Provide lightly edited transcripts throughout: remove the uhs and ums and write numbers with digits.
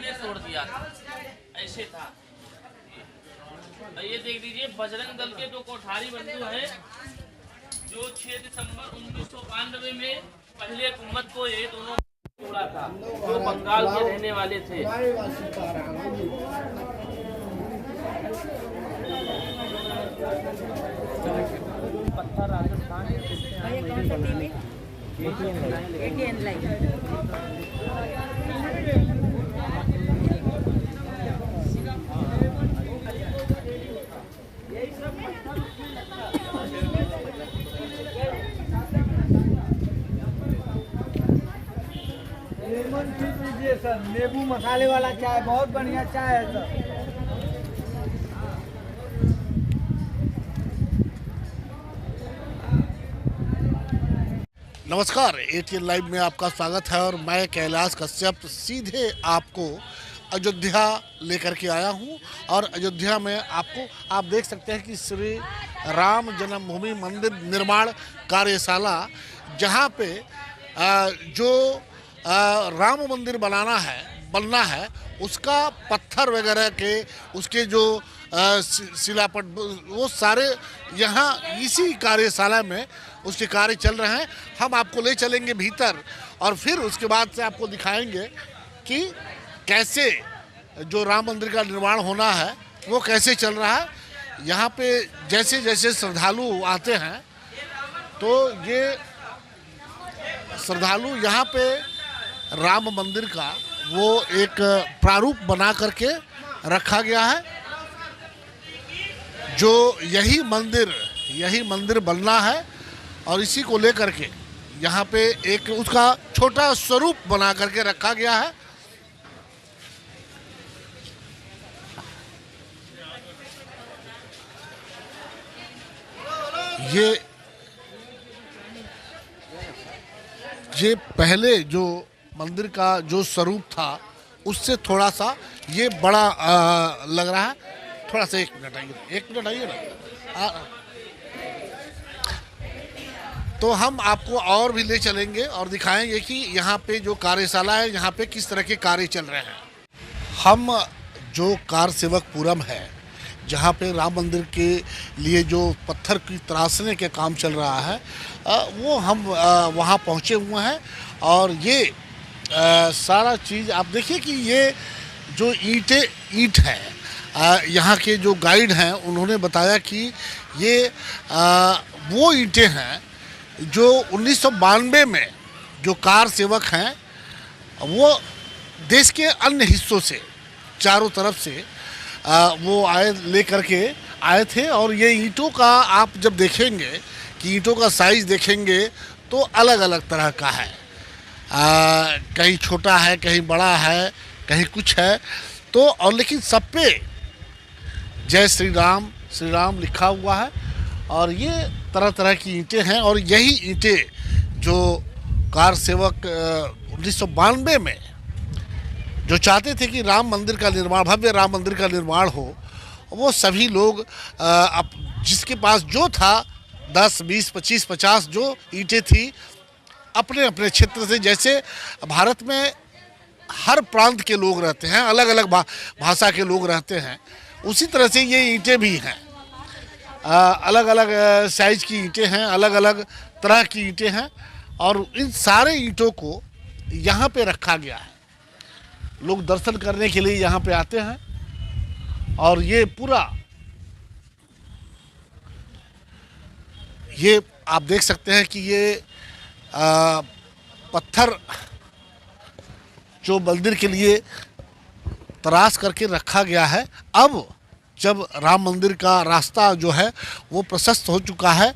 ने तोड़ दिया था, ऐसे था। ये देख लीजिए बजरंग दल के जो कोठारी बंधु हैं, जो 6 दिसंबर 1992 में पहले हुकूमत को ये दोनों तोड़ा था, जो बंगाल के रहने वाले थे। पत्थर राजस्थान लेमन टी पीजिए सर, नींबू मसाले वाला चाय, बहुत बढ़िया चाय है सर। नमस्कार, एटीएन लाइव में आपका स्वागत है और मैं कैलाश कश्यप सीधे आपको अयोध्या लेकर के आया हूं। और अयोध्या में आप देख सकते हैं कि श्री राम जन्मभूमि मंदिर निर्माण कार्यशाला, जहां पे जो राम मंदिर बनना है उसका पत्थर वगैरह के उसके जो शिलापट वो सारे यहाँ इसी कार्यशाला में उसके कार्य चल रहे हैं। हम आपको ले चलेंगे भीतर और फिर उसके बाद से आपको दिखाएंगे कि कैसे जो राम मंदिर का निर्माण होना है वो कैसे चल रहा है। यहाँ पे जैसे जैसे श्रद्धालु आते हैं तो ये श्रद्धालु यहाँ पे राम मंदिर का वो एक प्रारूप बना करके रखा गया है, जो यही मंदिर बनना है और इसी को लेकर के यहाँ पे एक उसका छोटा स्वरूप बना करके रखा गया है। ये पहले जो मंदिर का जो स्वरूप था उससे थोड़ा सा ये बड़ा लग रहा है। थोड़ा सा एक मिनट आइए ना। तो हम आपको और भी ले चलेंगे और दिखाएंगे कि यहाँ पे जो कार्यशाला है यहाँ पे किस तरह के कार्य चल रहे हैं। हम जो कार सेवक पुरम है, जहाँ पे राम मंदिर के लिए जो पत्थर की तराशने के काम चल रहा है, वो हम वहाँ पहुँचे हुए हैं। और ये सारा चीज़ आप देखिए कि ये जो ईंट है, यहाँ के जो गाइड हैं उन्होंने बताया कि ये वो ईंटें हैं जो 1992 में जो कार सेवक हैं वो देश के अन्य हिस्सों से चारों तरफ से वो लेकर के आए थे। और ये ईंटों का आप जब देखेंगे कि ईंटों का साइज़ देखेंगे तो अलग अलग तरह का है, कहीं छोटा है, कहीं बड़ा है, कहीं कुछ है। तो और लेकिन सब पे जय श्री राम लिखा हुआ है। और ये तरह तरह की ईंटें हैं और यही ईंटें जो कार सेवक 1992 में जो चाहते थे कि राम मंदिर का निर्माण, भव्य राम मंदिर का निर्माण हो, वो सभी लोग जिसके पास जो था 10, 20, 25, 50 जो ईंटें थी अपने अपने क्षेत्र से, जैसे भारत में हर प्रांत के लोग रहते हैं, अलग अलग भाषा के लोग रहते हैं, उसी तरह से ये ईंटें भी हैं। अलग अलग साइज की ईंटें हैं, अलग अलग तरह की ईंटें हैं और इन सारे ईंटों को यहाँ पे रखा गया है। लोग दर्शन करने के लिए यहाँ पे आते हैं। और ये पूरा ये आप देख सकते हैं कि ये पत्थर जो मंदिर के लिए तराश करके रखा गया है। अब जब राम मंदिर का रास्ता जो है वो प्रशस्त हो चुका है,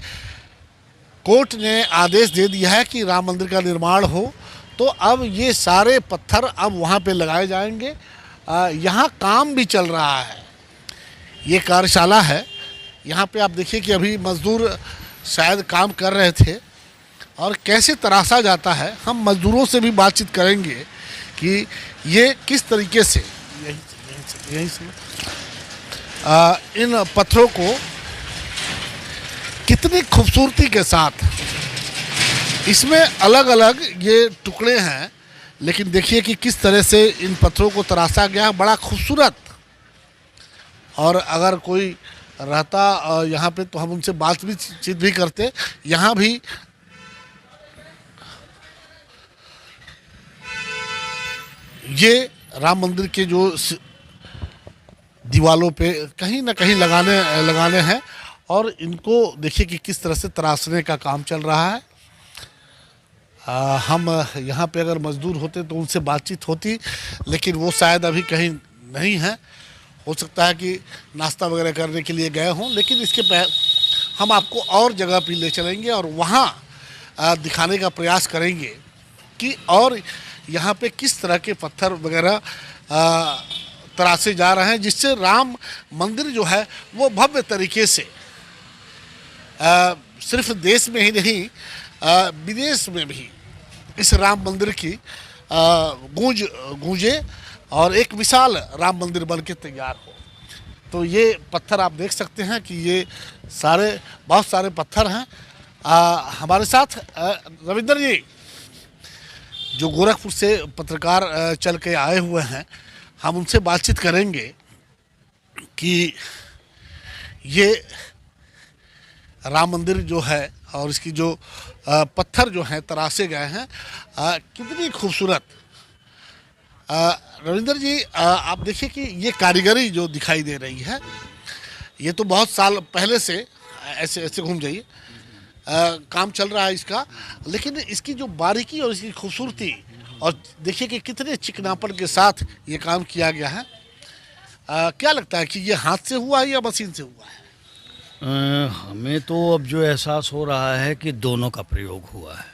कोर्ट ने आदेश दे दिया है कि राम मंदिर का निर्माण हो, तो अब ये सारे पत्थर अब वहाँ पे लगाए जाएंगे। यहाँ काम भी चल रहा है, ये कार्यशाला है। यहाँ पे आप देखिए कि अभी मज़दूर शायद काम कर रहे थे और कैसे तराशा जाता है। हम मज़दूरों से भी बातचीत करेंगे कि ये किस तरीके से यहीं से इन पत्थरों को कितनी खूबसूरती के साथ, इसमें अलग अलग ये टुकड़े हैं लेकिन देखिए कि किस तरह से इन पत्थरों को तराशा गया है, बड़ा खूबसूरत। और अगर कोई रहता यहाँ पे तो हम उनसे बातचीत भी करते। यहाँ भी ये राम मंदिर के जो दीवालों पे कहीं ना कहीं लगाने हैं और इनको देखिए कि किस तरह से तराशने का काम चल रहा है। हम यहाँ पे अगर मजदूर होते तो उनसे बातचीत होती, लेकिन वो शायद अभी कहीं नहीं है। हो सकता है कि नाश्ता वगैरह करने के लिए गए हों, लेकिन इसके हम आपको और जगह पे ले चलेंगे और वहाँ दिखाने का प्रयास करेंगे कि और यहाँ पे किस तरह के पत्थर वगैरह तराशे जा रहे हैं, जिससे राम मंदिर जो है वो भव्य तरीके से सिर्फ देश में ही नहीं विदेश में भी इस राम मंदिर की गूंजे और एक विशाल राम मंदिर बन के तैयार हो। तो ये पत्थर आप देख सकते हैं कि ये बहुत सारे पत्थर हैं। हमारे साथ रविंदर जी जो गोरखपुर से पत्रकार चल के आए हुए हैं, हम उनसे बातचीत करेंगे कि ये राम मंदिर जो है और इसकी जो पत्थर जो हैं तराशे गए हैं कितनी खूबसूरत। रविंदर जी आप देखिए कि ये कारीगरी जो दिखाई दे रही है, ये तो बहुत साल पहले से ऐसे घूम जाइए काम चल रहा है इसका, लेकिन इसकी जो बारीकी और इसकी खूबसूरती और देखिए कि कितने चिकनापन के साथ ये काम किया गया है। क्या लगता है कि ये हाथ से हुआ है या मशीन से हुआ है? हमें तो अब जो एहसास हो रहा है कि दोनों का प्रयोग हुआ है।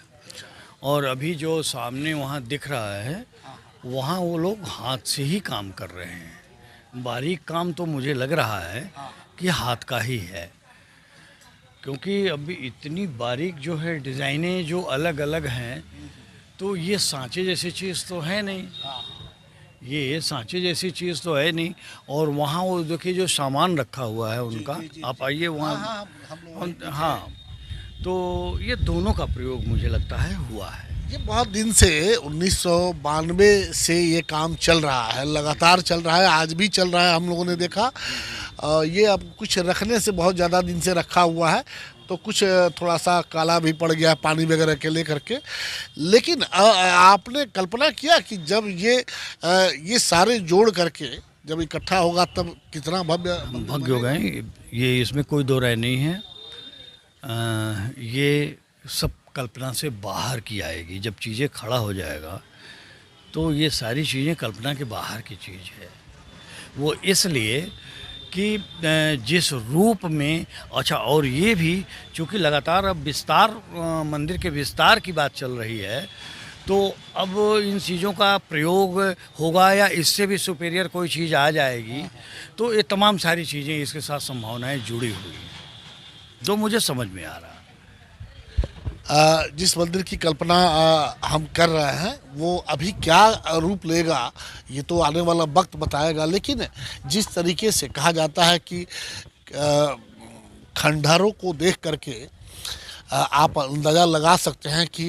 और अभी जो सामने वहाँ दिख रहा है वहाँ वो लोग हाथ से ही काम कर रहे हैं। बारीक काम तो मुझे लग रहा है कि हाथ का ही है, क्योंकि अभी इतनी बारीक जो है डिज़ाइनें जो अलग अलग हैं, तो ये सांचे जैसी चीज़ तो है नहीं, ये सांचे जैसी चीज़ तो है नहीं। और वहाँ वो देखिए जो सामान रखा हुआ है उनका, आप आइए वहाँ। हाँ, तो ये दोनों का प्रयोग मुझे लगता है हुआ है। ये बहुत दिन से 1992 से ये काम चल रहा है, लगातार चल रहा है, आज भी चल रहा है। हम लोगों ने देखा ये अब कुछ रखने से बहुत ज़्यादा दिन से रखा हुआ है, तो कुछ थोड़ा सा काला भी पड़ गया पानी वगैरह के ले करके। लेकिन आपने कल्पना किया कि जब ये सारे जोड़ करके जब इकट्ठा होगा तब कितना भव्य होगा। ये इसमें कोई दो राय नहीं है। ये सब कल्पना से बाहर की आएगी। जब चीज़ें खड़ा हो जाएगा तो ये सारी चीज़ें कल्पना के बाहर की चीज़ है। वो इसलिए कि जिस रूप में, अच्छा, और ये भी चूँकि लगातार अब विस्तार, मंदिर के विस्तार की बात चल रही है, तो अब इन चीज़ों का प्रयोग होगा या इससे भी सुपीरियर कोई चीज़ आ जाएगी, तो ये तमाम सारी चीज़ें इसके साथ संभावनाएं जुड़ी हुई हैं, जो मुझे समझ में आ रहा है। जिस मंदिर की कल्पना हम कर रहे हैं वो अभी क्या रूप लेगा ये तो आने वाला वक्त बताएगा। लेकिन जिस तरीके से कहा जाता है कि खंडहरों को देख करके आप अंदाज़ा लगा सकते हैं कि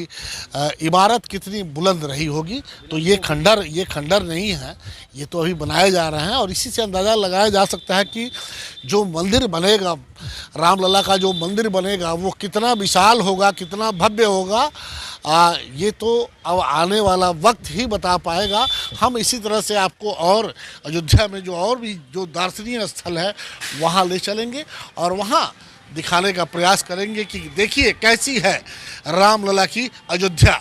इमारत कितनी बुलंद रही होगी, तो ये खंडर नहीं है, ये तो अभी बनाए जा रहे हैं। और इसी से अंदाज़ा लगाया जा सकता है कि जो मंदिर बनेगा, रामलला का जो मंदिर बनेगा, वो कितना विशाल होगा, कितना भव्य होगा, ये तो अब आने वाला वक्त ही बता पाएगा। हम इसी तरह से आपको और अयोध्या में जो और भी जो दर्शनीय स्थल है वहाँ ले चलेंगे और वहाँ दिखाने का प्रयास करेंगे कि देखिए कैसी है रामलला की अयोध्या।